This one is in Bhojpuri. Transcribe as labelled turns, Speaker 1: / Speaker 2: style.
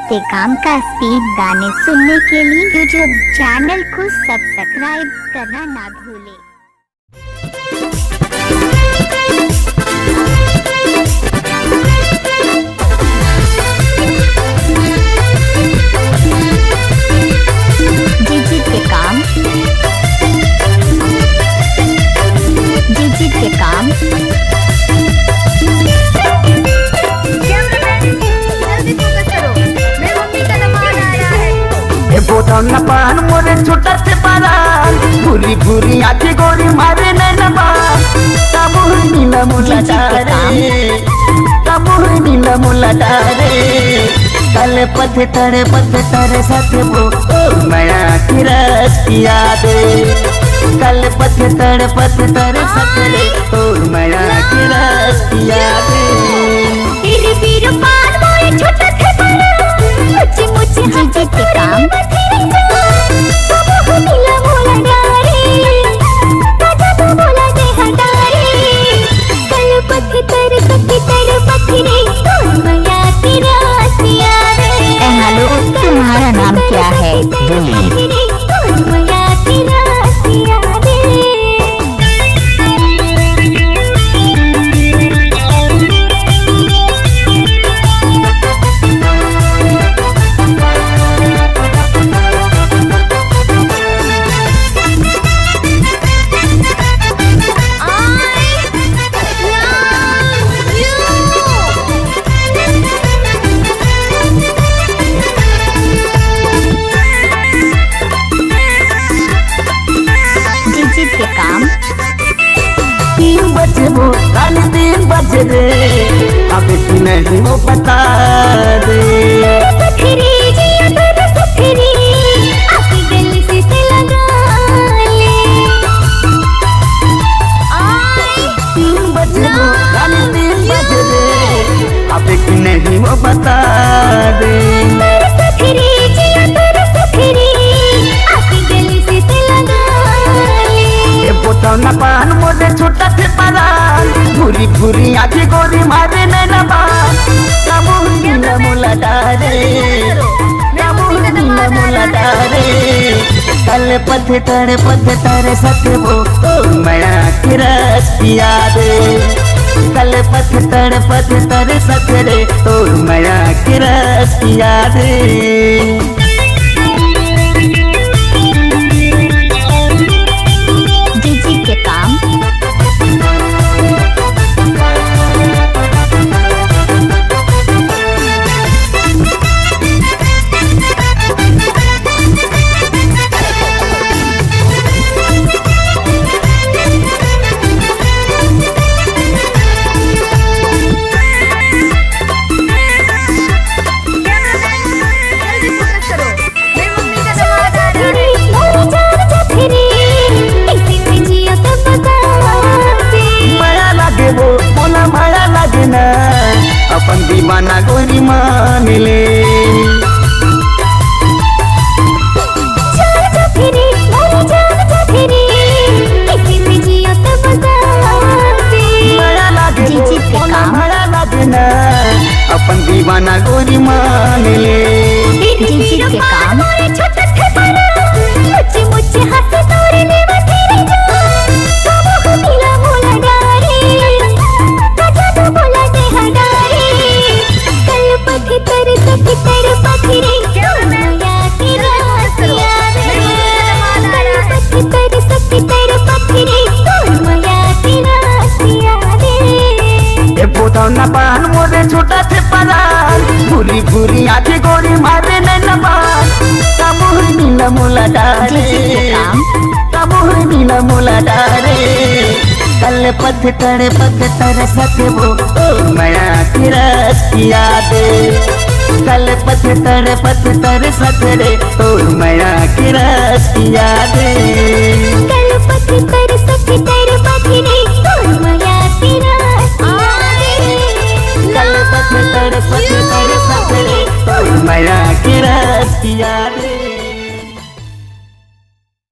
Speaker 1: पे काम का स्पीड गाने सुनने के लिए यूट्यूब चैनल को सब्सक्राइब करना ना भूलें। जीत के काम जीत के काम
Speaker 2: बोतल न पान मोरे छोटा से पारान भूरी भूरी आँखें गोरी मारे नैनबा तमुह नीला मुला डारे तमुह नीला मुला डारे कल पथे तरे साथे वो माया की रस्तिया दे कल पथे तरे साथे ओ माया की रस्तिया दे
Speaker 1: तेरे पीर पान मोरे छोटा से पारान मुझे मुझे जीत के काम तुम्हारा नाम क्या है? के काम
Speaker 2: 3 बजे वो काले 3 बजे रे अब तू नहीं वो बता दे
Speaker 1: सखरी जी अगर सखरी आपकी दिल से लगा ले
Speaker 2: 3 बजे वो काले 3 बजे रे अब तू नहीं वो बता दे
Speaker 1: सखरी जी अगर सखरी आपकी दिल से लगा
Speaker 2: बोतल न पान मोरे छोटा से पारान भूरी भूरी आँखें गोरी मारे नैनबा तमुह नीला मुला डारे तमुह नीला मुला डारे कल पथे तरे साथे वो माया की रस्तिया दे कल पथे तरे साथे रे ओ माया की रस्तिया दे
Speaker 1: के काम
Speaker 2: अपन दीवाना गोरी मान ले अपन दीवाना गोरी मान ले
Speaker 1: के काम मुझे हंस तोरे
Speaker 2: बोतल न पान मोरे छोटा से पारान भूरी भूरी आँखें गोरी मारे नैनबा तमुह नीला मुला डारे तमुह नीला मुला डारे कल पथे तरे साथे वो माया की रस्तिया दे कल पथे तरे साथे रे ओ माया की रस्तिया दे
Speaker 1: कल पथे तरे